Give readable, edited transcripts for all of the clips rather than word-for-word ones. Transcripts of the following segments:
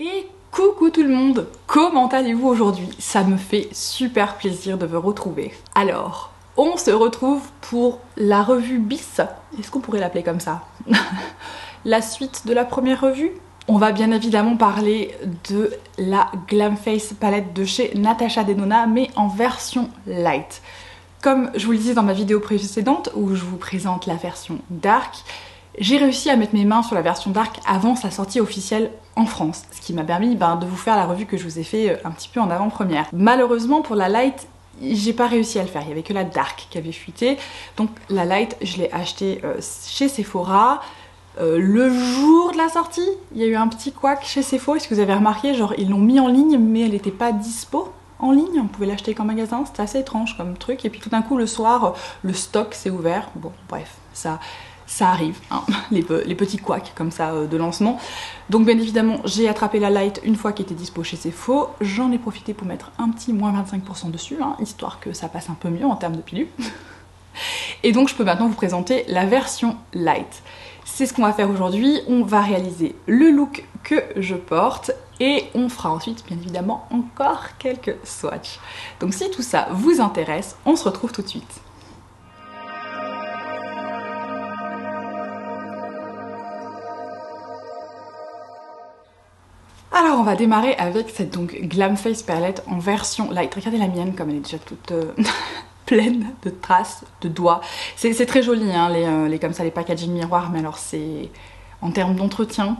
Et coucou tout le monde, comment allez-vous aujourd'hui? Ça me fait super plaisir de vous retrouver. Alors, on se retrouve pour la revue BIS, est-ce qu'on pourrait l'appeler comme ça? La suite de la première revue. On va bien évidemment parler de la Glam Face palette de chez Natasha Denona, mais en version light. Comme je vous le disais dans ma vidéo précédente, où je vous présente la version dark, j'ai réussi à mettre mes mains sur la version dark avant sa sortie officielle en France, ce qui m'a permis de vous faire la revue que je vous ai fait un petit peu en avant-première. Malheureusement pour la light, j'ai pas réussi à le faire, il y avait que la dark qui avait fuité, donc la light je l'ai achetée chez Sephora. Le jour de la sortie, il y a eu un petit couac chez Sephora, est-ce que vous avez remarqué, genre ils l'ont mis en ligne mais elle n'était pas dispo en ligne, on pouvait l'acheter qu'en magasin, c'était assez étrange comme truc, et puis tout d'un coup le soir, le stock s'est ouvert, bon bref, ça arrive, hein, les petits couacs comme ça de lancement. Donc bien évidemment j'ai attrapé la light une fois qu'elle était dispo chez Sephora, j'en ai profité pour mettre un petit moins 25% dessus, hein, histoire que ça passe un peu mieux en termes de pilule. Et donc je peux maintenant vous présenter la version light. C'est ce qu'on va faire aujourd'hui, on va réaliser le look que je porte et on fera ensuite bien évidemment encore quelques swatchs. Donc si tout ça vous intéresse, on se retrouve tout de suite. Alors on va démarrer avec cette donc Glam Face palette en version light. Regardez la mienne comme elle est déjà toute pleine de traces de doigts. C'est très joli hein, comme ça les packaging miroirs, mais alors c'est en termes d'entretien,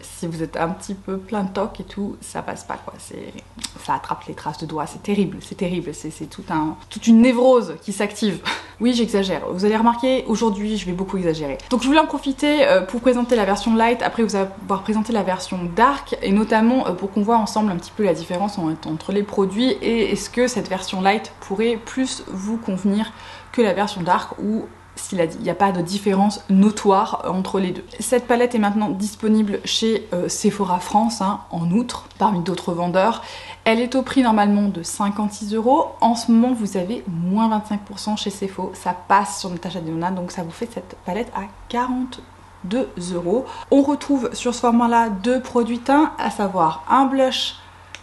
si vous êtes un petit peu plein de toc et tout, ça passe pas quoi, ça attrape les traces de doigts, c'est terrible, c'est toute une névrose qui s'active. Oui j'exagère, vous allez remarquer, aujourd'hui je vais beaucoup exagérer. Donc je voulais en profiter pour présenter la version light, après vous avoir présenté la version dark, et notamment pour qu'on voit ensemble un petit peu la différence entre les produits, et est-ce que cette version light pourrait plus vous convenir que la version dark, ou s'il n'y a pas de différence notoire entre les deux. Cette palette est maintenant disponible chez Sephora France hein, en outre, parmi d'autres vendeurs. Elle est au prix normalement de 56 €. En ce moment, vous avez moins 25% chez Sephora. Ça passe sur Natasha Denona, donc ça vous fait cette palette à 42 €. On retrouve sur ce format-là deux produits teints, à savoir un blush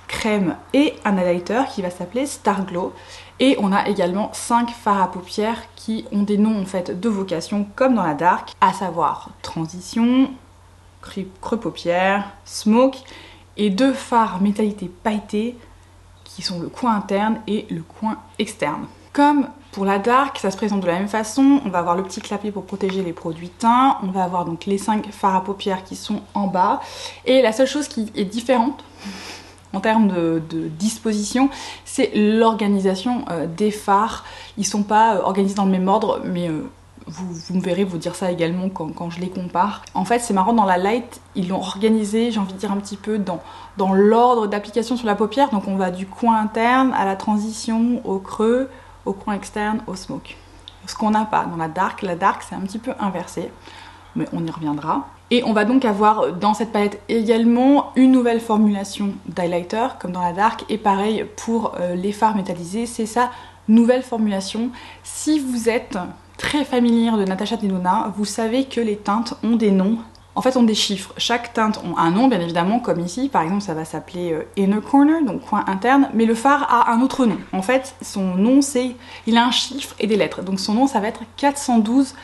crème et un highlighter qui va s'appeler Star Glow. Et on a également 5 fards à paupières qui ont des noms en fait de vocation comme dans la dark, à savoir Transition, Creux paupières, Smoke, et 2 fards métallités pailletées qui sont le coin interne et le coin externe. Comme pour la dark, ça se présente de la même façon, on va avoir le petit clapet pour protéger les produits teints, on va avoir donc les 5 fards à paupières qui sont en bas, et la seule chose qui est différente en termes de disposition, c'est l'organisation des fards. Ils sont pas organisés dans le même ordre, mais vous me verrez vous dire ça également quand je les compare. En fait, c'est marrant, dans la light, ils l'ont organisé, j'ai envie de dire un petit peu dans l'ordre d'application sur la paupière. Donc on va du coin interne à la transition, au creux, au coin externe, au smoke. Ce qu'on n'a pas dans la dark c'est un petit peu inversé, mais on y reviendra. Et on va donc avoir dans cette palette également une nouvelle formulation d'highlighter comme dans la dark, et pareil pour les fards métallisés, c'est sa nouvelle formulation. Si vous êtes très familière de Natasha Denona, vous savez que les teintes ont des noms, en fait ont des chiffres. Chaque teinte a un nom bien évidemment, comme ici par exemple ça va s'appeler Inner Corner, donc coin interne, mais le fard a un autre nom. En fait son nom il a un chiffre et des lettres, donc son nom ça va être 412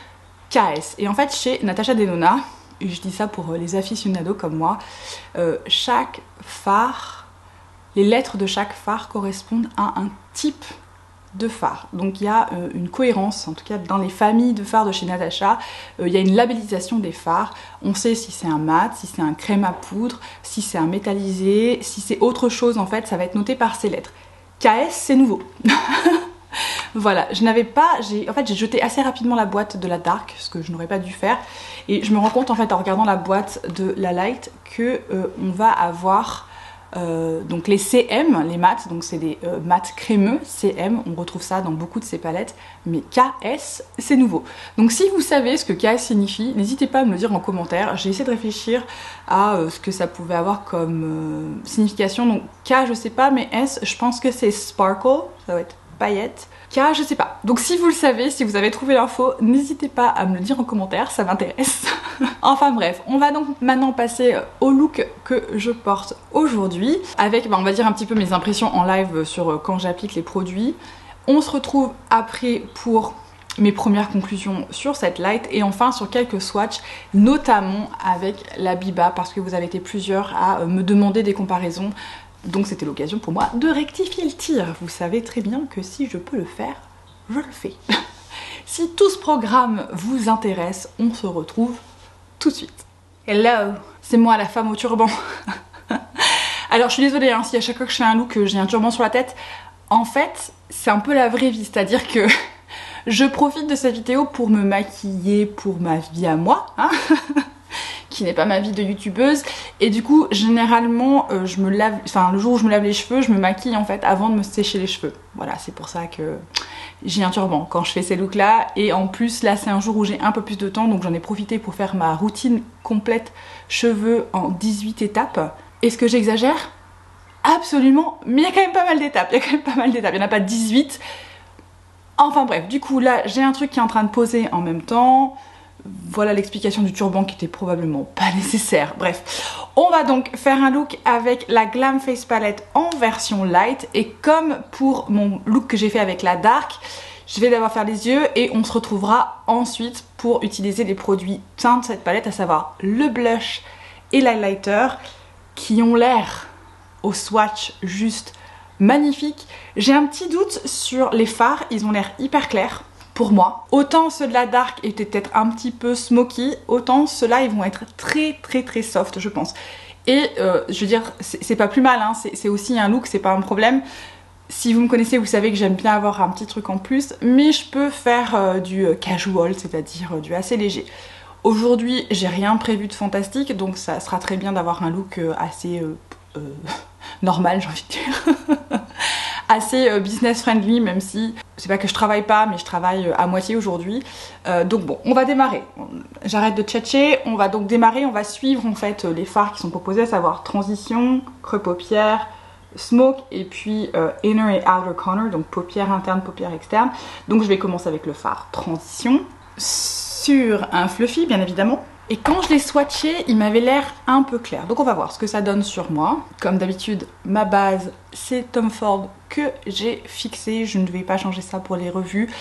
KS. Et en fait chez Natasha Denona, et je dis ça pour les aficionados comme moi, chaque phare, les lettres de chaque phare correspondent à un type de phare. Donc il y a une cohérence, en tout cas dans les familles de fards de chez Natasha, il y a une labellisation des fards. On sait si c'est un mat, si c'est un crème à poudre, si c'est un métallisé, si c'est autre chose en fait, ça va être noté par ces lettres. KS c'est nouveau. Voilà, en fait j'ai jeté assez rapidement la boîte de la dark, ce que je n'aurais pas dû faire, et je me rends compte en fait en regardant la boîte de la light que on va avoir donc les CM, les mats, donc c'est des mats crémeux, CM, on retrouve ça dans beaucoup de ces palettes, mais KS c'est nouveau. Donc si vous savez ce que KS signifie, n'hésitez pas à me le dire en commentaire, j'ai essayé de réfléchir à ce que ça pouvait avoir comme signification. Donc K je sais pas, mais S je pense que c'est sparkle, ça va être paillettes. Car je sais pas. Donc si vous le savez, si vous avez trouvé l'info, n'hésitez pas à me le dire en commentaire, ça m'intéresse. Enfin bref, on va donc maintenant passer au look que je porte aujourd'hui. Avec, on va dire un petit peu mes impressions en live sur quand j'applique les produits. On se retrouve après pour mes premières conclusions sur cette light et enfin sur quelques swatchs, notamment avec la Biba, parce que vous avez été plusieurs à me demander des comparaisons. Donc c'était l'occasion pour moi de rectifier le tir. Vous savez très bien que si je peux le faire, je le fais. Si tout ce programme vous intéresse, on se retrouve tout de suite. Hello, c'est moi la femme au turban. Alors je suis désolée hein, si à chaque fois que je fais un look j'ai un turban sur la tête. En fait, c'est un peu la vraie vie, c'est-à-dire que je profite de cette vidéo pour me maquiller pour ma vie à moi, hein qui n'est pas ma vie de youtubeuse. Et du coup, généralement, je me lave, enfin le jour où je me lave les cheveux, je me maquille en fait avant de me sécher les cheveux. Voilà, c'est pour ça que j'ai un turban quand je fais ces looks là. Et en plus, là c'est un jour où j'ai un peu plus de temps, donc j'en ai profité pour faire ma routine complète cheveux en 18 étapes. Est-ce que j'exagère? Absolument, mais il y a quand même pas mal d'étapes, il n'y en a pas 18. Enfin bref, du coup là j'ai un truc qui est en train de poser en même temps. Voilà l'explication du turban qui était probablement pas nécessaire. Bref, on va donc faire un look avec la Glam Face Palette en version light. Et comme pour mon look que j'ai fait avec la dark, je vais d'abord faire les yeux et on se retrouvera ensuite pour utiliser les produits teints de cette palette, à savoir le blush et l'highlighter qui ont l'air au swatch juste magnifique. J'ai un petit doute sur les fards, ils ont l'air hyper clairs pour moi. Autant ceux de la dark étaient peut-être un petit peu smoky, autant ceux-là ils vont être très soft je pense. Et je veux dire, c'est pas plus mal, hein. C'est aussi un look, c'est pas un problème. Si vous me connaissez, vous savez que j'aime bien avoir un petit truc en plus, mais je peux faire du casual, c'est-à-dire du assez léger. Aujourd'hui, j'ai rien prévu de fantastique, donc ça sera très bien d'avoir un look assez normal, j'ai envie de dire. Assez business friendly, même si c'est pas que je travaille pas, mais je travaille à moitié aujourd'hui. Donc bon, on va démarrer. J'arrête de tchatcher, on va donc démarrer, on va suivre en fait les fards qui sont proposés, à savoir transition, creux paupières, smoke et puis inner et outer corner, donc paupières internes, paupières externes. Donc je vais commencer avec le fard transition sur un fluffy bien évidemment. Et quand je l'ai swatché, il m'avait l'air un peu clair. Donc on va voir ce que ça donne sur moi. Comme d'habitude, ma base, c'est Tom Ford que j'ai fixé. Je ne vais pas changer ça pour les revues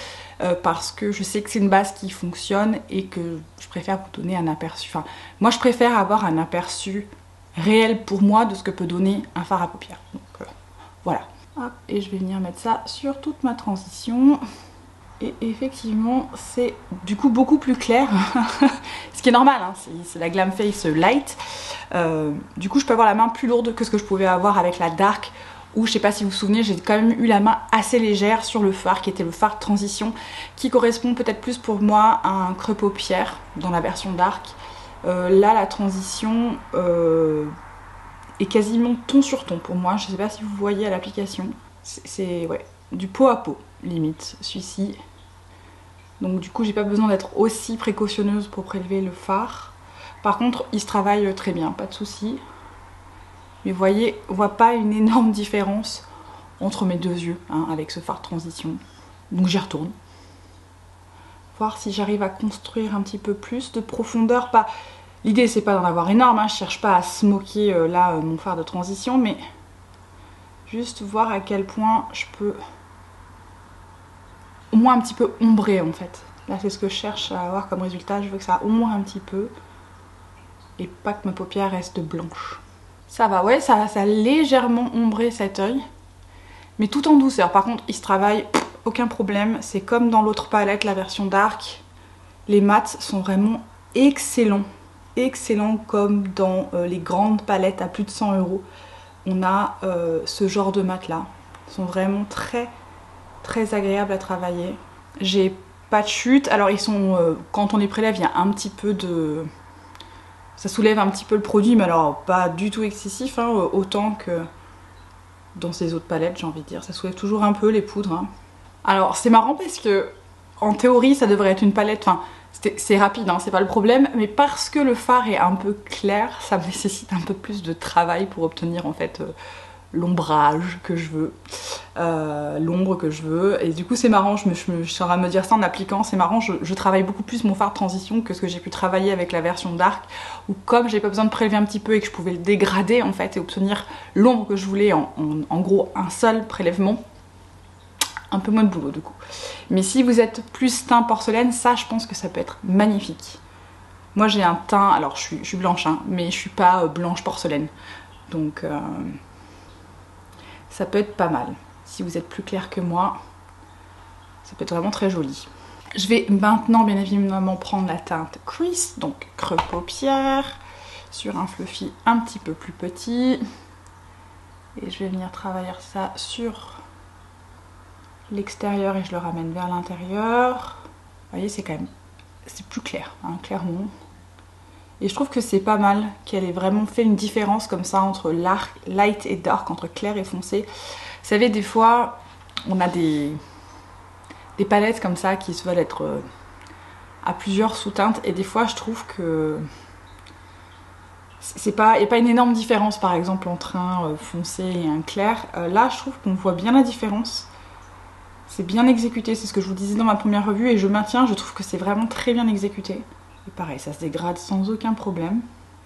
parce que je sais que c'est une base qui fonctionne et que je préfère vous donner un aperçu. Enfin, moi je préfère avoir un aperçu réel pour moi de ce que peut donner un fard à paupières. Donc voilà. Hop, et je vais venir mettre ça sur toute ma transition. Et effectivement, c'est du coup beaucoup plus clair, ce qui est normal, hein, c'est la Glam Face Light. Du coup, je peux avoir la main plus lourde que ce que je pouvais avoir avec la Dark, où je sais pas si vous vous souvenez, j'ai quand même eu la main assez légère sur le fard, qui était le fard transition, qui correspond peut-être plus pour moi à un creux paupière dans la version Dark. Là, la transition est quasiment ton sur ton pour moi, je sais pas si vous voyez à l'application. C'est ouais, du pot à pot, limite, celui-ci. Donc du coup j'ai pas besoin d'être aussi précautionneuse pour prélever le fard. Par contre il se travaille très bien, pas de souci. Mais vous voyez, on voit pas une énorme différence entre mes deux yeux hein, avec ce fard transition. Donc j'y retourne. Voir si j'arrive à construire un petit peu plus de profondeur. Pas... L'idée c'est pas d'en avoir énorme, hein, je cherche pas à smoker là mon fard de transition, mais juste voir à quel point je peux au moins un petit peu ombré en fait. Là c'est ce que je cherche à avoir comme résultat, je veux que ça ombre un petit peu et pas que ma paupière reste blanche. Ça va, ouais, ça a légèrement ombré cet œil, mais tout en douceur. Par contre il se travaille, aucun problème, c'est comme dans l'autre palette, la version dark. Les mats sont vraiment excellents, excellents comme dans les grandes palettes à plus de 100 €. On a ce genre de mat là, ils sont vraiment très agréable à travailler. J'ai pas de chute. Alors ils sont, quand on les prélève, il y a un petit peu de... Ça soulève un petit peu le produit, mais alors pas du tout excessif, hein, autant que dans ces autres palettes, j'ai envie de dire. Ça soulève toujours un peu les poudres. Hein. Alors c'est marrant parce que en théorie ça devrait être une palette, enfin c'est rapide, hein, c'est pas le problème, mais parce que le fard est un peu clair, ça me nécessite un peu plus de travail pour obtenir en fait l'ombrage que je veux, l'ombre que je veux. Et du coup c'est marrant, je suis en train de me dire ça en appliquant, c'est marrant, je travaille beaucoup plus mon fard de transition que ce que j'ai pu travailler avec la version dark, où comme j'ai pas besoin de prélever un petit peu et que je pouvais le dégrader en fait et obtenir l'ombre que je voulais en gros un seul prélèvement, un peu moins de boulot du coup. Mais si vous êtes plus teint porcelaine, ça je pense que ça peut être magnifique. Moi j'ai un teint, alors je suis blanche hein, mais je suis pas blanche porcelaine, donc ça peut être pas mal. Si vous êtes plus clair que moi, ça peut être vraiment très joli. Je vais maintenant bien évidemment prendre la teinte Crease, donc creux paupières, sur un fluffy un petit peu plus petit. Et je vais venir travailler ça sur l'extérieur et je le ramène vers l'intérieur. Vous voyez, c'est quand même, c'est plus clair, hein, clairement. Et je trouve que c'est pas mal qu'elle ait vraiment fait une différence comme ça entre light et dark, entre clair et foncé. Vous savez, des fois, on a des palettes comme ça qui se veulent être à plusieurs sous-teintes et des fois, je trouve que il n'y a pas une énorme différence par exemple entre un foncé et un clair. Là, je trouve qu'on voit bien la différence. C'est bien exécuté, c'est ce que je vous disais dans ma première revue et je maintiens, je trouve que c'est vraiment très bien exécuté. Et pareil, ça se dégrade sans aucun problème.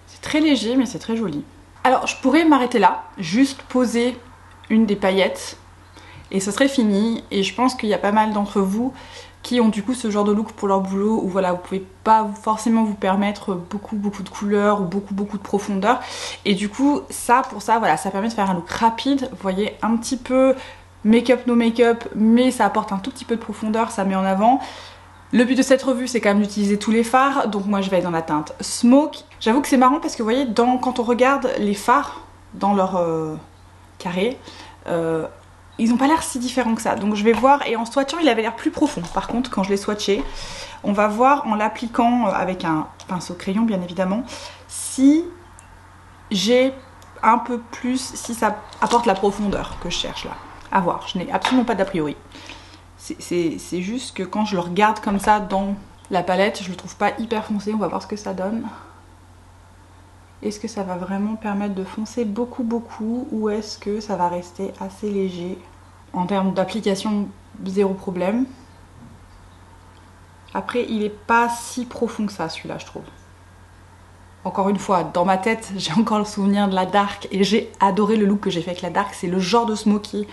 C'est très léger mais c'est très joli. Alors je pourrais m'arrêter là, juste poser une des paillettes et ce serait fini. Et je pense qu'il y a pas mal d'entre vous qui ont du coup ce genre de look pour leur boulot où voilà, vous pouvez pas forcément vous permettre beaucoup de couleurs ou beaucoup de profondeur. Et du coup ça, pour ça, voilà, ça permet de faire un look rapide, vous voyez, un petit peu make-up, no make-up, mais ça apporte un tout petit peu de profondeur, ça met en avant. Le but de cette revue, c'est quand même d'utiliser tous les fards, donc moi je vais être dans la teinte Smoke. J'avoue que c'est marrant parce que vous voyez, quand on regarde les fards dans leur carré, ils n'ont pas l'air si différents que ça. Donc je vais voir, et en swatchant, il avait l'air plus profond. Par contre, quand je l'ai swatché, on va voir en l'appliquant avec un pinceau crayon, bien évidemment, si j'ai un peu plus, si ça apporte la profondeur que je cherche là. À voir, je n'ai absolument pas d'a priori. C'est juste que quand je le regarde comme ça dans la palette, je le trouve pas hyper foncé. On va voir ce que ça donne. Est-ce que ça va vraiment permettre de foncer beaucoup ou est-ce que ça va rester assez léger? En termes d'application, zéro problème. Après, il est pas si profond que ça, celui-là, je trouve. Encore une fois, dans ma tête, j'ai encore le souvenir de la dark et j'ai adoré le look que j'ai fait avec la dark. C'est le genre de smoky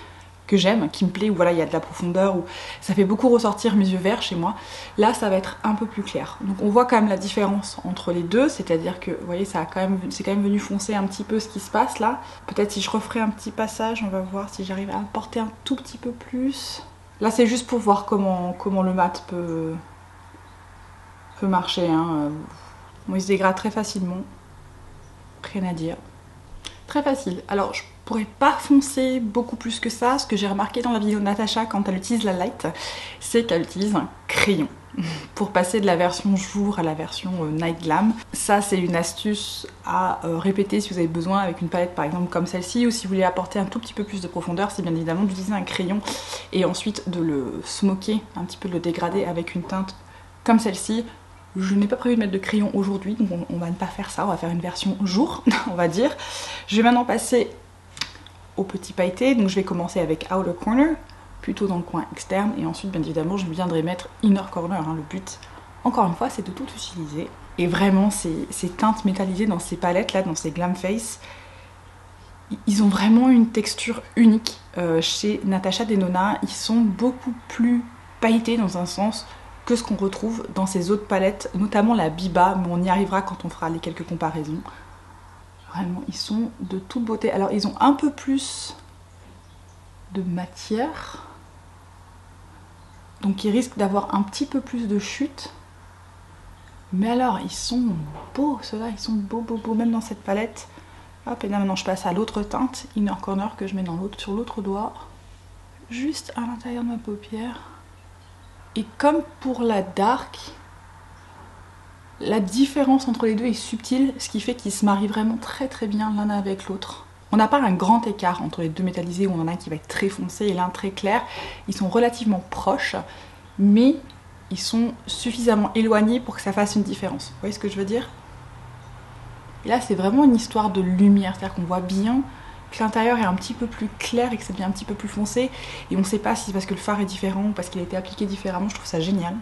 que j'aime, qui me plaît, où voilà, il y a de la profondeur, où ça fait beaucoup ressortir mes yeux verts chez moi. Là, ça va être un peu plus clair. Donc on voit quand même la différence entre les deux, c'est-à-dire que, vous voyez, c'est quand même venu foncer un petit peu ce qui se passe là. Peut-être si je referai un petit passage, on va voir si j'arrive à apporter un tout petit peu plus. Là, c'est juste pour voir comment le mat peut marcher, hein. Bon, il se dégrade très facilement, rien à dire. Très facile. Alors je pourrais pas foncer beaucoup plus que ça. Ce que j'ai remarqué dans la vidéo de Natacha quand elle utilise la light, c'est qu'elle utilise un crayon pour passer de la version jour à la version night glam. Ça, c'est une astuce à répéter si vous avez besoin avec une palette par exemple comme celle-ci, ou si vous voulez apporter un tout petit peu plus de profondeur, c'est bien évidemment d'utiliser un crayon et ensuite de le smoker, un petit peu de le dégrader avec une teinte comme celle-ci. Je n'ai pas prévu de mettre de crayon aujourd'hui, donc on va ne pas faire ça, on va faire une version jour, on va dire. Je vais maintenant passer au petit pailleté, donc je vais commencer avec Outer Corner, plutôt dans le coin externe, et ensuite bien évidemment je viendrai mettre Inner Corner, hein. Le but, encore une fois, c'est de tout utiliser. Et vraiment, ces teintes métallisées dans ces palettes là, dans ces Glam Face, ils ont vraiment une texture unique. Chez Natasha Denona, ils sont beaucoup plus pailletés dans un sens que ce qu'on retrouve dans ces autres palettes, notamment la Biba, mais on y arrivera quand on fera les quelques comparaisons. Vraiment, ils sont de toute beauté. Alors, ils ont un peu plus de matière, donc ils risquent d'avoir un petit peu plus de chute. Mais alors, ils sont beaux, ceux-là, ils sont beaux, même dans cette palette. Hop, et là maintenant je passe à l'autre teinte, Inner Corner, que je mets sur l'autre doigt, juste à l'intérieur de ma paupière. Et comme pour la dark, la différence entre les deux est subtile, ce qui fait qu'ils se marient vraiment très bien l'un avec l'autre. On n'a pas un grand écart entre les deux métallisés où on en a un qui va être très foncé et l'un très clair. Ils sont relativement proches, mais ils sont suffisamment éloignés pour que ça fasse une différence. Vous voyez ce que je veux dire? Et là, c'est vraiment une histoire de lumière, c'est-à-dire qu'on voit bien que l'intérieur est un petit peu plus clair et que ça devient un petit peu plus foncé. Et on sait pas si c'est parce que le fard est différent ou parce qu'il a été appliqué différemment. Je trouve ça génial.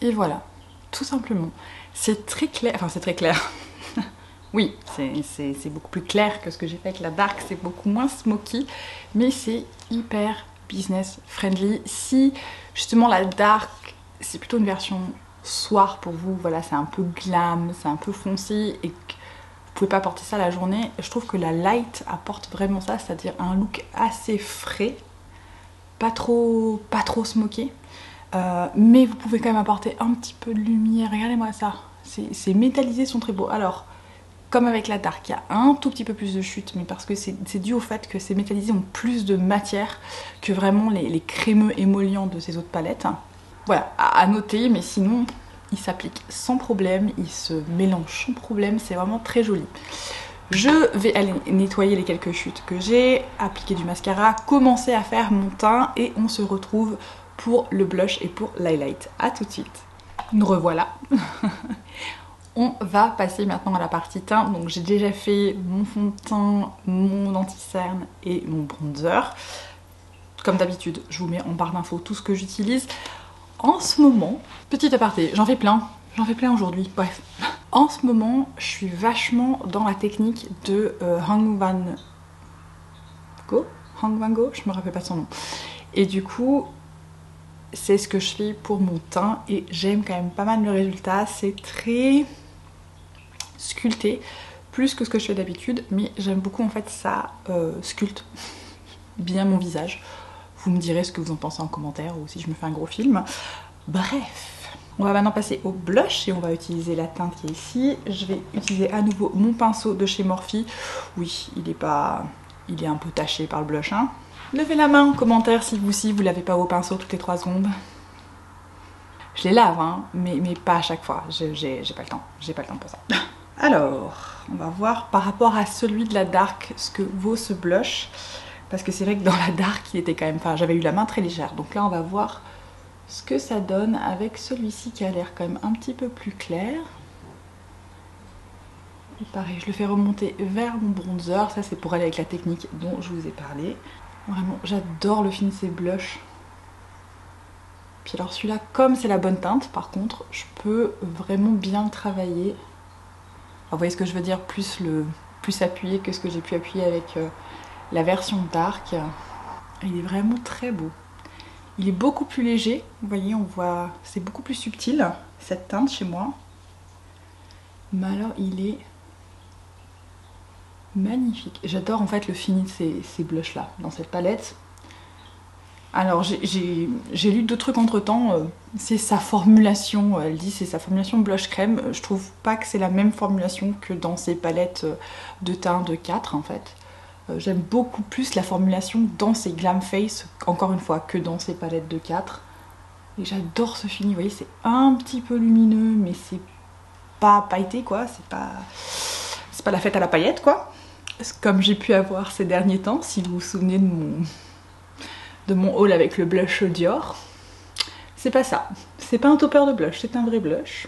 Et voilà, tout simplement. C'est très clair, enfin c'est très clair. Oui, c'est beaucoup plus clair que ce que j'ai fait avec la Dark, c'est beaucoup moins smoky, mais c'est hyper business friendly. Si justement la Dark, c'est plutôt une version soir pour vous, voilà, c'est un peu glam, c'est un peu foncé et que vous pouvez pas porter ça la journée, je trouve que la Light apporte vraiment ça, c'est-à-dire un look assez frais, pas trop smoky, mais vous pouvez quand même apporter un petit peu de lumière. Regardez-moi ça, ces métallisés sont très beaux. Alors, comme avec la Dark, il y a un tout petit peu plus de chute, mais parce que c'est dû au fait que ces métallisés ont plus de matière que vraiment les crémeux émollients de ces autres palettes. Voilà, à noter, mais sinon, il s'applique sans problème, il se mélange sans problème, c'est vraiment très joli. Je vais aller nettoyer les quelques chutes que j'ai, appliquer du mascara, commencer à faire mon teint et on se retrouve pour le blush et pour l'highlight. A tout de suite. Nous revoilà. On va passer maintenant à la partie teint. Donc j'ai déjà fait mon fond de teint, mon anti-cerne et mon bronzer. Comme d'habitude, je vous mets en barre d'infos tout ce que j'utilise. En ce moment, petit aparté, j'en fais plein aujourd'hui, bref. En ce moment, je suis vachement dans la technique de Hang Van Go, je me rappelle pas son nom. Et du coup, c'est ce que je fais pour mon teint et j'aime quand même pas mal le résultat. C'est très sculpté, plus que ce que je fais d'habitude, mais j'aime beaucoup en fait ça sculpte bien mon visage. Vous me direz ce que vous en pensez en commentaire ou si je me fais un gros film. Bref, on va maintenant passer au blush et on va utiliser la teinte qui est ici. Je vais utiliser à nouveau mon pinceau de chez Morphe. Oui, il est un peu taché par le blush, hein. Levez la main en commentaire si vous lavez pas vos pinceaux toutes les 3 secondes. Je les lave, hein, mais pas à chaque fois. J'ai pas le temps. J'ai pas le temps pour ça. Alors, on va voir par rapport à celui de la Dark ce que vaut ce blush. Parce que c'est vrai que dans la Dark, il était quand même... Enfin, j'avais eu la main très légère. Donc là, on va voir ce que ça donne avec celui-ci qui a l'air quand même un petit peu plus clair. Et pareil, je le fais remonter vers mon bronzer. Ça, c'est pour aller avec la technique dont je vous ai parlé. Vraiment, j'adore le fini de ces blushs. Puis alors celui-là, comme c'est la bonne teinte, par contre, je peux vraiment bien le travailler. Alors, vous voyez ce que je veux dire, plus appuyé que ce que j'ai pu appuyer avec la version Dark. Il est vraiment très beau. Il est beaucoup plus léger, vous voyez, on voit, c'est beaucoup plus subtil, cette teinte chez moi. Mais alors, il est magnifique. J'adore en fait le fini de ces blushs là, dans cette palette. Alors j'ai lu d'autres trucs entre temps, c'est sa formulation, elle dit c'est sa formulation blush crème. Je trouve pas que c'est la même formulation que dans ces palettes de teint de 4 en fait. J'aime beaucoup plus la formulation dans ces Glam Face, encore une fois, que dans ces palettes de 4. Et j'adore ce fini, vous voyez, c'est un petit peu lumineux, mais c'est pas pailleté quoi, c'est pas la fête à la paillette quoi. Comme j'ai pu avoir ces derniers temps, si vous vous souvenez de mon haul avec le blush Dior. C'est pas ça, c'est pas un topper de blush, c'est un vrai blush.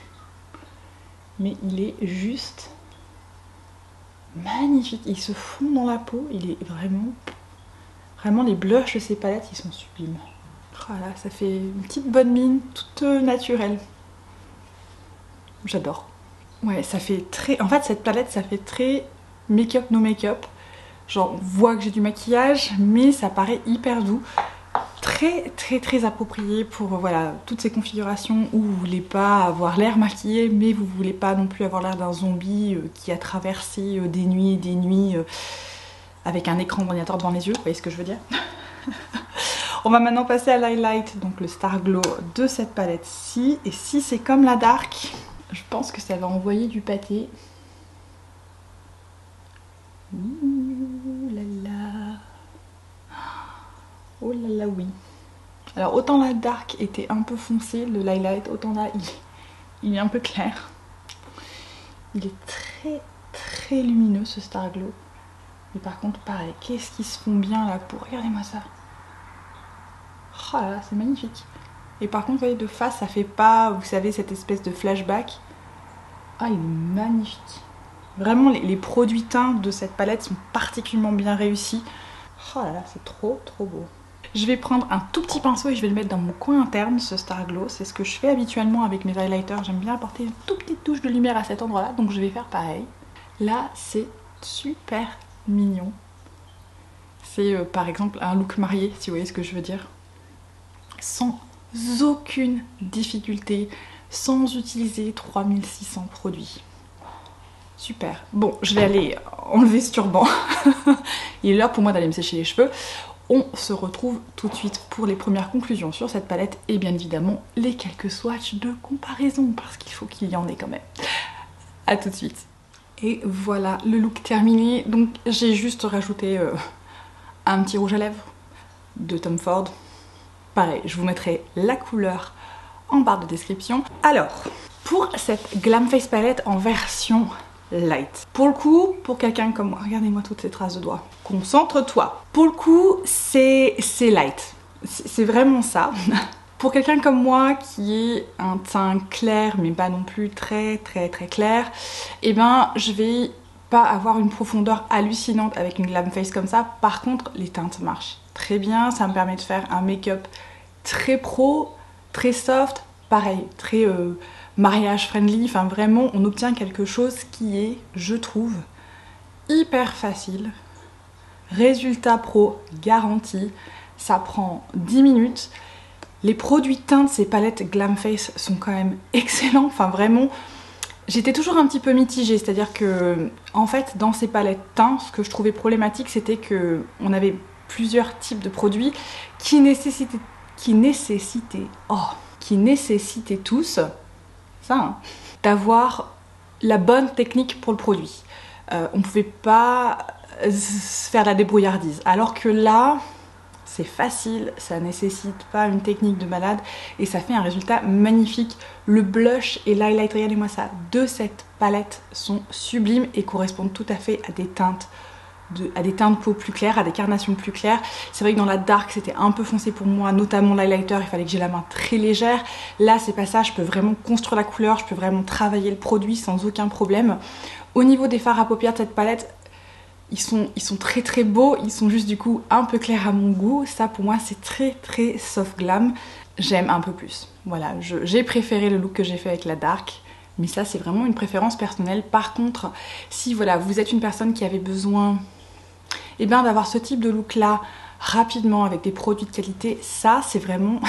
Mais il est juste magnifique, il se fond dans la peau, il est vraiment les blushs de ces palettes, ils sont sublimes. Voilà, ça fait une petite bonne mine, toute naturelle. J'adore. Ouais, ça fait très... En fait, cette palette, ça fait très make-up, no make-up. Genre, on voit que j'ai du maquillage, mais ça paraît hyper doux. Très approprié pour voilà, toutes ces configurations où vous voulez pas avoir l'air maquillé, mais vous voulez pas non plus avoir l'air d'un zombie qui a traversé des nuits et des nuits avec un écran d'ordinateur devant les yeux. Vous voyez ce que je veux dire? On va maintenant passer à l'highlight, donc le Star Glow de cette palette-ci. Et si c'est comme la Dark, je pense que ça va envoyer du pâté. Ouh là là. Oh là là oui. Alors autant la Dark était un peu foncé, le highlight, autant là il est un peu clair. Il est très lumineux ce Star Glow. Mais par contre pareil, qu'est-ce qui se font bien la peau. Regardez-moi ça. Oh là là, c'est magnifique. Et par contre, vous voyez, de face, ça fait pas, vous savez, cette espèce de flashback. Ah, il est magnifique. Vraiment, les produits teints de cette palette sont particulièrement bien réussis. Oh là là, c'est trop beau. Je vais prendre un tout petit pinceau et je vais le mettre dans mon coin interne, ce Star Glow. C'est ce que je fais habituellement avec mes highlighters. J'aime bien apporter une toute petite touche de lumière à cet endroit-là, donc je vais faire pareil. Là, c'est super mignon. C'est par exemple un look marié, si vous voyez ce que je veux dire. Sans aucune difficulté, sans utiliser 3600 produits. Super. Bon, je vais aller enlever ce turban. Il est l'heure pour moi d'aller me sécher les cheveux. On se retrouve tout de suite pour les premières conclusions sur cette palette et bien évidemment les quelques swatchs de comparaison parce qu'il faut qu'il y en ait quand même. A tout de suite. Et voilà le look terminé. Donc j'ai juste rajouté un petit rouge à lèvres de Tom Ford. Pareil, je vous mettrai la couleur en barre de description. Alors, pour cette Glam Face palette en version light. Pour le coup, pour quelqu'un comme moi, regardez-moi toutes ces traces de doigts. Concentre-toi. Pour le coup, c'est light. C'est vraiment ça. Pour quelqu'un comme moi qui est un teint clair, mais pas non plus très clair, eh ben je vais pas avoir une profondeur hallucinante avec une Glam Face comme ça. Par contre, les teintes marchent très bien. Ça me permet de faire un make-up très pro, très soft, pareil, très mariage friendly, enfin vraiment on obtient quelque chose qui est, je trouve, hyper facile. Résultat pro garanti, ça prend 10 minutes. Les produits teints de ces palettes Glam Face sont quand même excellents, enfin vraiment, j'étais toujours un petit peu mitigée, c'est-à-dire que en fait dans ces palettes teints, ce que je trouvais problématique c'était que on avait plusieurs types de produits qui nécessitaient tous d'avoir la bonne technique pour le produit. On ne pouvait pas faire la débrouillardise. Alors que là, c'est facile, ça nécessite pas une technique de malade et ça fait un résultat magnifique. Le blush et l'highlight, regardez-moi ça, de cette palette sont sublimes et correspondent tout à fait à des teintes de peau plus claires, à des carnations plus claires. C'est vrai que dans la dark c'était un peu foncé pour moi, notamment l'highlighter, il fallait que j'ai la main très légère. Là c'est pas ça, je peux vraiment construire la couleur, je peux vraiment travailler le produit sans aucun problème. Au niveau des fards à paupières de cette palette, ils sont très beaux, ils sont juste du coup un peu clairs à mon goût. Ça pour moi c'est très soft glam, j'aime un peu plus. Voilà, j'ai préféré le look que j'ai fait avec la dark. Mais ça c'est vraiment une préférence personnelle. Par contre, si voilà, vous êtes une personne qui avait besoin d'avoir ce type de look là rapidement avec des produits de qualité, ça c'est vraiment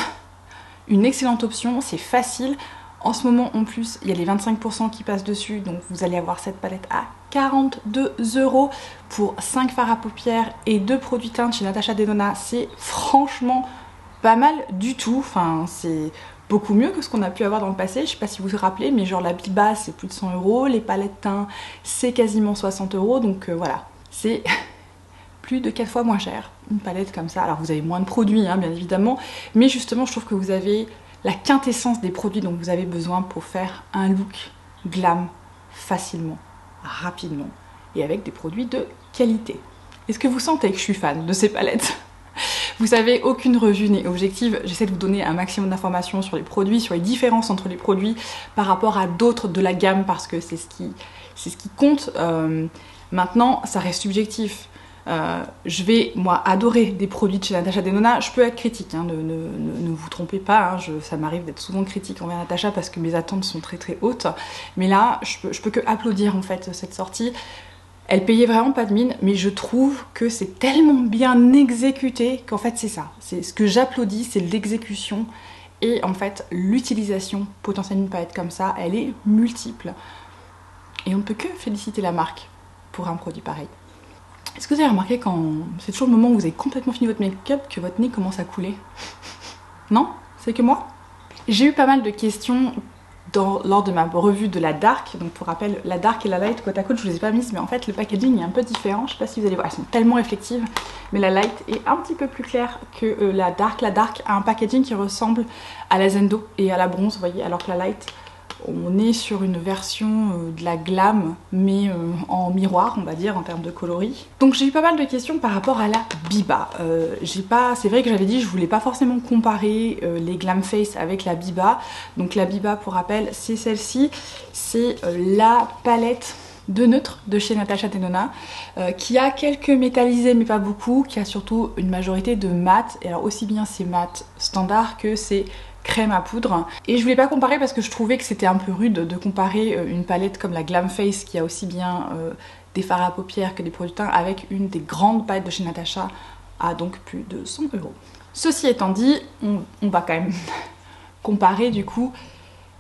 une excellente option, c'est facile. En ce moment en plus il y a les 25% qui passent dessus, donc vous allez avoir cette palette à 42 € pour 5 fards à paupières et 2 produits teintes chez Natasha Denona. C'est franchement pas mal du tout, enfin c'est beaucoup mieux que ce qu'on a pu avoir dans le passé. Je sais pas si vous vous rappelez, mais genre la Biba c'est plus de 100 €, les palettes teints c'est quasiment 60 €, donc voilà, c'est plus de 4 fois moins cher, une palette comme ça. Alors vous avez moins de produits hein, bien évidemment, mais justement je trouve que vous avez la quintessence des produits dont vous avez besoin pour faire un look glam facilement, rapidement et avec des produits de qualité. Est-ce que vous sentez que je suis fan de ces palettes ? Vous savez, aucune revue n'est objective, j'essaie de vous donner un maximum d'informations sur les produits, sur les différences entre les produits par rapport à d'autres de la gamme parce que c'est ce qui compte. Maintenant, ça reste subjectif. Je vais, moi, adorer des produits de chez Natasha Denona. Je peux être critique, hein, ne vous trompez pas, hein, ça m'arrive d'être souvent critique envers Natasha parce que mes attentes sont très hautes. Mais là, je peux que applaudir en fait cette sortie. Elle payait vraiment pas de mine, mais je trouve que c'est tellement bien exécuté qu'en fait c'est ça. C'est ce que j'applaudis, c'est l'exécution. Et en fait, l'utilisation potentielle d'une palette comme ça, elle est multiple. Et on ne peut que féliciter la marque pour un produit pareil. Est-ce que vous avez remarqué quand c'est toujours le moment où vous avez complètement fini votre make-up que votre nez commence à couler? Non? C'est que moi? J'ai eu pas mal de questions lors de ma revue de la dark. Donc pour rappel, la dark et la light côte à côte, je vous les ai pas mises, mais en fait le packaging est un peu différent. Je sais pas si vous allez voir, elles sont tellement réflectives, mais la light est un petit peu plus claire que la dark. La dark a un packaging qui ressemble à la Zendo et à la bronze, vous voyez, alors que la light, on est sur une version de la glam, mais en miroir, on va dire, en termes de coloris. Donc j'ai eu pas mal de questions par rapport à la Biba. C'est vrai que j'avais dit que je voulais pas forcément comparer les Glam Face avec la Biba. Donc la Biba, pour rappel, c'est celle-ci. C'est la palette de neutre de chez Natasha Denona, qui a quelques métallisés mais pas beaucoup, qui a surtout une majorité de mat, et alors aussi bien ces mat standards que ces crème à poudre. Et je voulais pas comparer parce que je trouvais que c'était un peu rude de comparer une palette comme la Glam Face qui a aussi bien des fards à paupières que des produits de teint avec une des grandes palettes de chez Natasha à donc plus de 100 €. Ceci étant dit, on va quand même comparer du coup,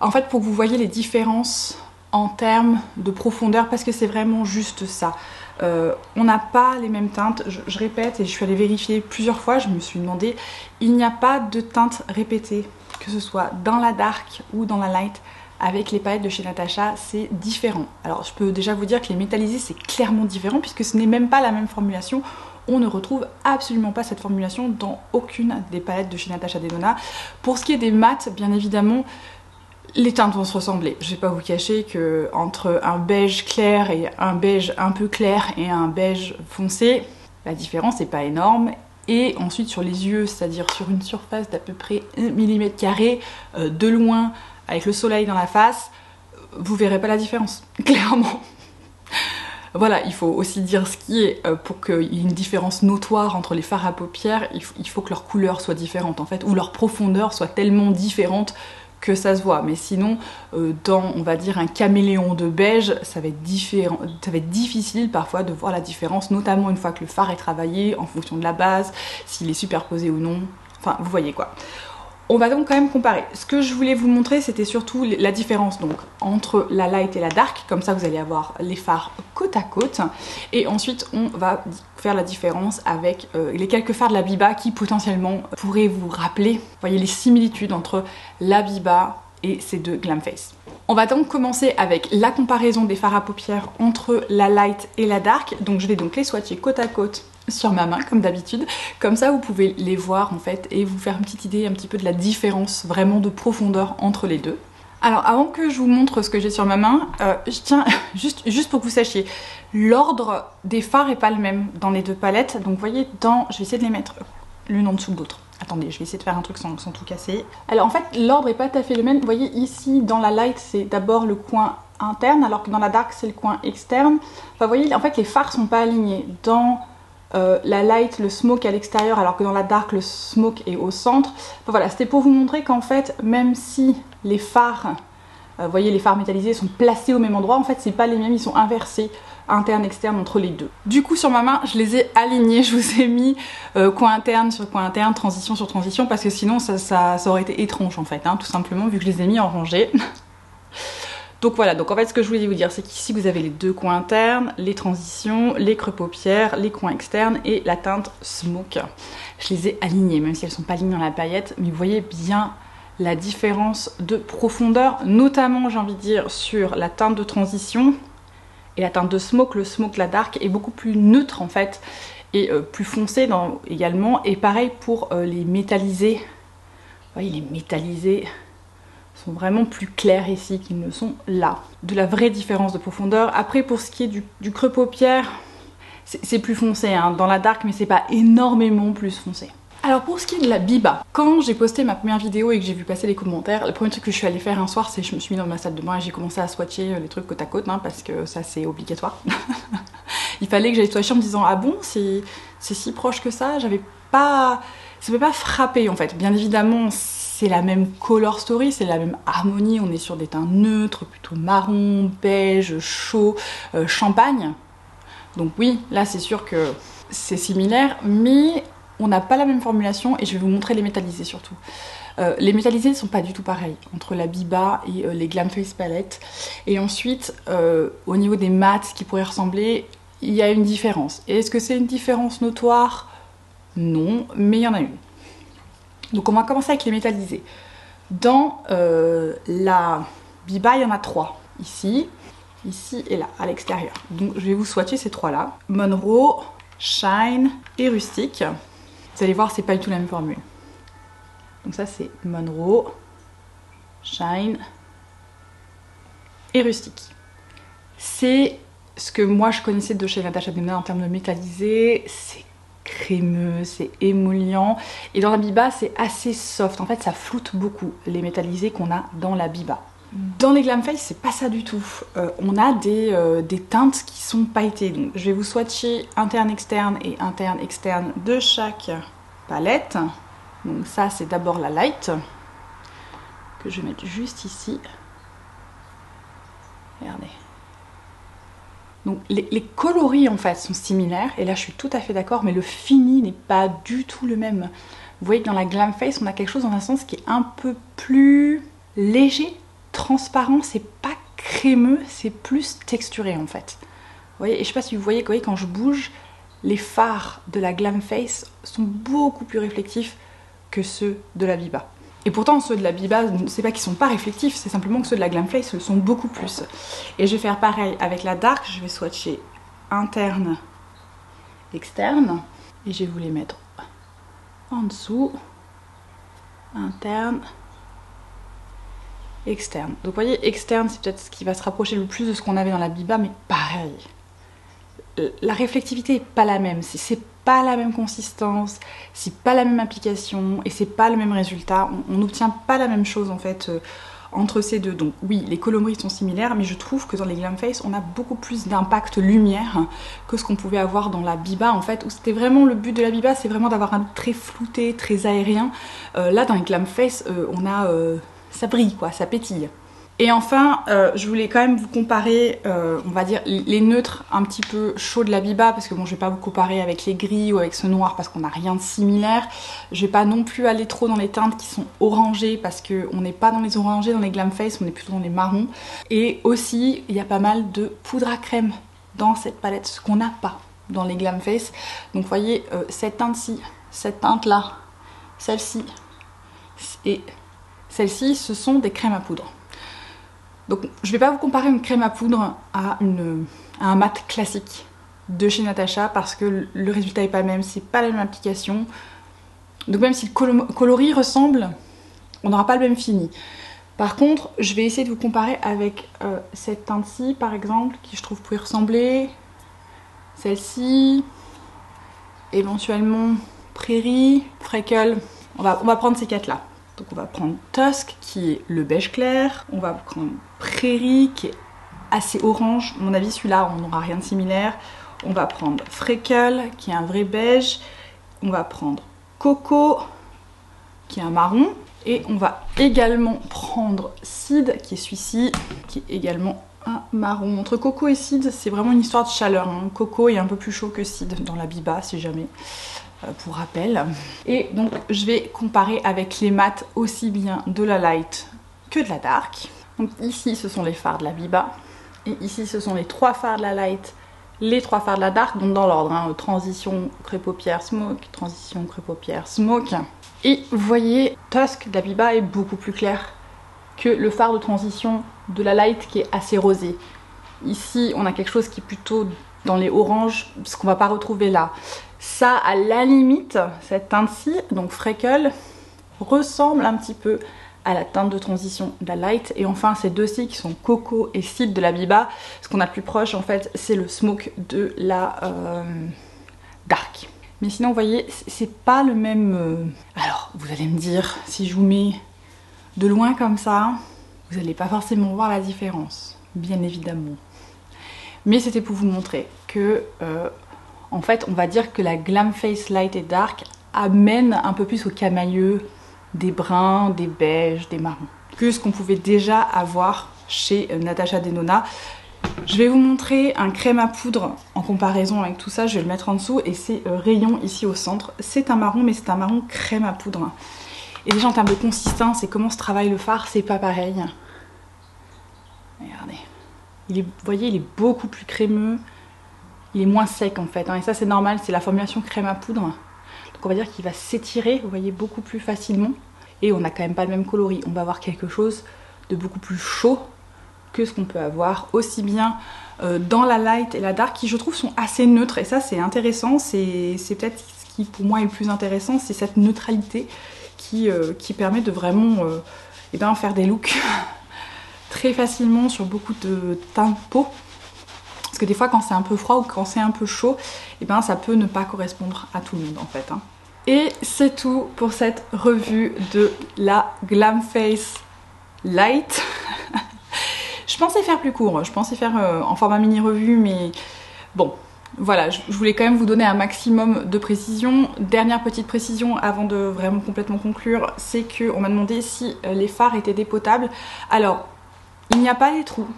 en fait pour que vous voyez les différences en termes de profondeur, parce que c'est vraiment juste ça. On n'a pas les mêmes teintes, je répète et je suis allée vérifier plusieurs fois, je me suis demandé, il n'y a pas de teintes répétées, que ce soit dans la dark ou dans la light. Avec les palettes de chez Natasha, c'est différent. Alors je peux déjà vous dire que les métallisés c'est clairement différent puisque ce n'est même pas la même formulation. On ne retrouve absolument pas cette formulation dans aucune des palettes de chez Natasha Denona. Pour ce qui est des mats, bien évidemment, les teintes vont se ressembler. Je vais pas vous cacher que entre un beige clair et un beige un peu clair et un beige foncé, la différence n'est pas énorme. Et ensuite sur les yeux, c'est-à-dire sur une surface d'à peu près 1 mm2 de loin, avec le soleil dans la face, vous verrez pas la différence, clairement. Voilà, il faut aussi dire ce qui est, pour qu'il y ait une différence notoire entre les fards à paupières, il faut que leur couleur soit différente en fait, ou leur profondeur soit tellement différente que ça se voit. Mais sinon, dans, on va dire, un caméléon de beige, ça va être différent, ça va être difficile parfois de voir la différence, notamment une fois que le fard est travaillé, en fonction de la base, s'il est superposé ou non, enfin, vous voyez quoi. On va donc quand même comparer. Ce que je voulais vous montrer, c'était surtout la différence donc entre la light et la dark. Comme ça, vous allez avoir les fards côte à côte. Et ensuite, on va faire la différence avec les quelques fards de la Biba qui potentiellement pourraient vous rappeler, vous voyez, les similitudes entre la Biba et ces deux Glam Face. On va donc commencer avec la comparaison des fards à paupières entre la light et la dark. Donc je vais donc les swatcher côte à côte sur ma main comme d'habitude, comme ça vous pouvez les voir en fait et vous faire une petite idée un petit peu de la différence vraiment de profondeur entre les deux. Alors avant que je vous montre ce que j'ai sur ma main, je tiens juste pour que vous sachiez, l'ordre des fards est pas le même dans les deux palettes, donc vous voyez je vais essayer de les mettre l'une en dessous de l'autre. Attendez, je vais essayer de faire un truc sans tout casser. Alors en fait l'ordre est pas tout à fait le même, vous voyez ici dans la light c'est d'abord le coin interne alors que dans la dark c'est le coin externe. Enfin vous voyez en fait les fards sont pas alignés. Dans la light, le smoke à l'extérieur alors que dans la dark le smoke est au centre. Enfin, voilà, c'était pour vous montrer qu'en fait même si les fards, vous voyez les fards métallisés sont placés au même endroit, en fait c'est pas les mêmes, ils sont inversés interne externe entre les deux. Du coup sur ma main je les ai alignés, je vous ai mis coin interne sur coin interne, transition sur transition parce que sinon ça aurait été étrange en fait, hein, tout simplement vu que je les ai mis en rangée. Donc voilà, donc en fait ce que je voulais vous dire c'est qu'ici vous avez les deux coins internes, les transitions, les creux paupières, les coins externes et la teinte smoke. Je les ai alignés, même si elles ne sont pas alignées dans la paillette, mais vous voyez bien la différence de profondeur, notamment j'ai envie de dire sur la teinte de transition et la teinte de smoke. Le smoke, la dark est beaucoup plus neutre en fait et plus foncé également, et pareil pour les métallisés. Vous voyez les métallisés sont vraiment plus clairs ici qu'ils ne sont là. De la vraie différence de profondeur. Après pour ce qui est du creux paupière, c'est plus foncé hein, dans la dark, mais c'est pas énormément plus foncé. Alors pour ce qui est de la Biba, quand j'ai posté ma première vidéo et que j'ai vu passer les commentaires, le premier truc que je suis allée faire un soir, c'est que je me suis mis dans ma salle de bain et j'ai commencé à swatcher les trucs côte à côte, hein, parce que ça c'est obligatoire. Il fallait que j'aille swatcher en me disant ah bon c'est si proche que ça, ça m'avait pas frappé en fait. Bien évidemment c'est la même color story, c'est la même harmonie, on est sur des teints neutres, plutôt marron, beige, chaud, champagne. Donc oui, là c'est sûr que c'est similaire, mais on n'a pas la même formulation et je vais vous montrer les métallisés surtout. Les métallisés ne sont pas du tout pareils entre la Biba et les Glam Face Palette. Et ensuite, au niveau des mats qui pourraient ressembler, il y a une différence. Et est-ce que c'est une différence notoire? Non, mais il y en a une. Donc on va commencer avec les métallisés. Dans la Biba, il y en a 3. Ici, ici et là, à l'extérieur. Donc je vais vous swatcher ces 3-là. Monroe, Shine et Rustic. Vous allez voir, c'est pas du tout la même formule. Donc ça c'est Monroe, Shine et Rustic. C'est ce que moi je connaissais de chez Natasha Denona en termes de métallisé. C'est crémeux, c'est émollient. Et dans la Biba c'est assez soft. En fait ça floute beaucoup les métallisés qu'on a dans la Biba. Dans les Glam Face, c'est pas ça du tout. On a des teintes qui sont pailletées. Donc, je vais vous swatcher interne, externe et interne, externe de chaque palette. Donc ça, c'est d'abord la light, que je vais mettre juste ici. Regardez. Donc les coloris en fait sont similaires, et là je suis tout à fait d'accord, mais le fini n'est pas du tout le même. Vous voyez que dans la Glam Face, on a quelque chose dans un sens qui est un peu plus léger, transparent, c'est pas crémeux, c'est plus texturé en fait. Vous voyez, et je sais pas si vous voyez quand je bouge, les fards de la Glam Face sont beaucoup plus réflectifs que ceux de la Biba. Et pourtant ceux de la Biba, c'est pas qu'ils sont pas réflectifs, c'est simplement que ceux de la Glam Face le sont beaucoup plus. Et je vais faire pareil avec la Dark, je vais swatcher interne, externe, et je vais vous les mettre en dessous, interne, externe. Donc vous voyez, externe c'est peut-être ce qui va se rapprocher le plus de ce qu'on avait dans la Biba, mais pareil. La réflectivité n'est pas la même, c'est pas la même consistance, c'est pas la même application et c'est pas le même résultat. On n'obtient pas la même chose en fait entre ces deux. Donc oui, les coloris sont similaires, mais je trouve que dans les Glam Face, on a beaucoup plus d'impact lumière que ce qu'on pouvait avoir dans la Biba en fait, où c'était vraiment le but de la Biba, c'est vraiment d'avoir un look très flouté, très aérien. Là dans les Glam Face, on a ça brille quoi, ça pétille. Et enfin, je voulais quand même vous comparer, on va dire, les neutres un petit peu chauds de la Biba, parce que bon, je vais pas vous comparer avec les gris ou avec ce noir, parce qu'on n'a rien de similaire. Je vais pas non plus aller trop dans les teintes qui sont orangées, parce qu'on n'est pas dans les orangés, dans les Glam Face, on est plutôt dans les marrons. Et aussi, il y a pas mal de poudre à crème dans cette palette, ce qu'on n'a pas dans les Glam Face. Donc vous voyez, cette teinte-ci, cette teinte-là, celle-ci et celle-ci, ce sont des crèmes à poudre. Donc je vais pas vous comparer une crème à poudre à un mat classique de chez Natasha, parce que le résultat est pas le même, c'est pas la même application. Donc même si le coloris ressemble, on n'aura pas le même fini. Par contre, je vais essayer de vous comparer avec cette teinte-ci par exemple, qui je trouve pourrait ressembler. Celle-ci, éventuellement Prairie, Freckle. On va prendre ces quatre-là. Donc on va prendre Tusk qui est le beige clair, on va prendre Prairie qui est assez orange, à mon avis celui-là on n'aura rien de similaire, on va prendre Freckle qui est un vrai beige, on va prendre Coco qui est un marron, et on va également prendre Seed qui est celui-ci, qui est également un marron. Entre Coco et Seed, c'est vraiment une histoire de chaleur, hein. Coco est un peu plus chaud que Seed dans la Biba si jamais. Pour rappel. Et donc je vais comparer avec les mats aussi bien de la light que de la dark. Donc ici ce sont les fards de la Biba, et ici ce sont les 3 fards de la light, les 3 fards de la dark, donc dans l'ordre, hein, transition creux paupière smoke, transition creux paupière smoke. Et vous voyez, Tusk de la Biba est beaucoup plus clair que le fard de transition de la light qui est assez rosé. Ici on a quelque chose qui est plutôt dans les oranges, ce qu'on va pas retrouver là. Ça, à la limite, cette teinte-ci, donc Freckle, ressemble un petit peu à la teinte de transition de la light. Et enfin, ces deux-ci qui sont Coco et Seed de la Biba, ce qu'on a de plus proche, en fait, c'est le smoke de la dark. Mais sinon, vous voyez, c'est pas le même... Alors, vous allez me dire, si je vous mets de loin comme ça, vous n'allez pas forcément voir la différence, bien évidemment. Mais c'était pour vous montrer que... en fait, on va dire que la Glam Face Light et Dark amène un peu plus au camailleux des bruns, des beiges, des marrons, que ce qu'on pouvait déjà avoir chez Natasha Denona. Je vais vous montrer un crème à poudre en comparaison avec tout ça, je vais le mettre en dessous, et c'est Rayon ici au centre. C'est un marron, mais c'est un marron crème à poudre. Et déjà en termes de consistance et comment se travaille le fard, c'est pas pareil. Regardez. Vous voyez, il est beaucoup plus crémeux. Il est moins sec en fait, hein, et ça c'est normal, c'est la formulation crème à poudre. Donc on va dire qu'il va s'étirer, vous voyez, beaucoup plus facilement. Et on n'a quand même pas le même coloris, on va avoir quelque chose de beaucoup plus chaud que ce qu'on peut avoir aussi bien dans la light et la dark, qui je trouve sont assez neutres. Et ça c'est intéressant, c'est peut-être ce qui pour moi est le plus intéressant, c'est cette neutralité qui permet de vraiment faire des looks très facilement sur beaucoup de teintes de peau. Parce que des fois quand c'est un peu froid ou quand c'est un peu chaud, et ben ça peut ne pas correspondre à tout le monde en fait, hein. Et c'est tout pour cette revue de la Glam Face Light. Je pensais faire plus court, je pensais faire en format mini revue, mais bon, voilà, je voulais quand même vous donner un maximum de précision. Dernière petite précision avant de vraiment complètement conclure, c'est qu'on m'a demandé si les fards étaient dépotables. Alors, il n'y a pas les trous,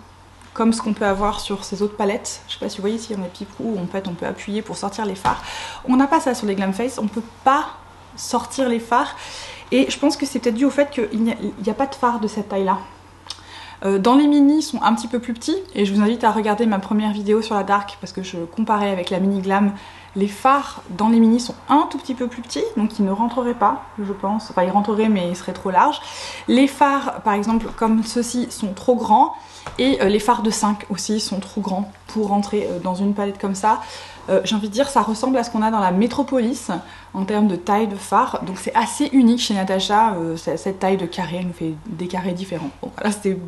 comme ce qu'on peut avoir sur ces autres palettes. Je sais pas si vous voyez ici, il y a des petits trous où en fait on peut appuyer pour sortir les fards. On n'a pas ça sur les Glam Face, on peut pas sortir les fards. Et je pense que c'est peut-être dû au fait qu'il n'y a pas de fards de cette taille-là. Dans les mini, ils sont un petit peu plus petits. Et je vous invite à regarder ma première vidéo sur la Dark parce que je comparais avec la mini Glam. Les fards dans les mini sont un tout petit peu plus petits, donc ils ne rentreraient pas, je pense. Enfin, ils rentreraient, mais ils seraient trop larges. Les fards, par exemple, comme ceux-ci, sont trop grands. Et les fards de 5 aussi sont trop grands pour rentrer dans une palette comme ça. J'ai envie de dire, ça ressemble à ce qu'on a dans la Métropolis en termes de taille de phare. Donc c'est assez unique chez Natacha, cette taille de carré, elle nous fait des carrés différents. Bon, voilà, c'était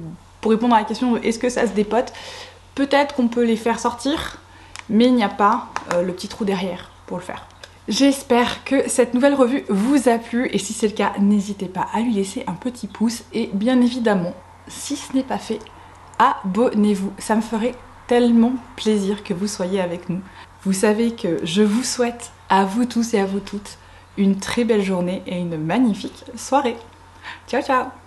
pour répondre à la question de est-ce que ça se dépote. Peut-être qu'on peut les faire sortir, mais il n'y a pas le petit trou derrière pour le faire. J'espère que cette nouvelle revue vous a plu et si c'est le cas, n'hésitez pas à lui laisser un petit pouce et bien évidemment, si ce n'est pas fait, abonnez-vous. Ça me ferait tellement plaisir que vous soyez avec nous. Vous savez que je vous souhaite à vous tous et à vous toutes une très belle journée et une magnifique soirée. Ciao ciao!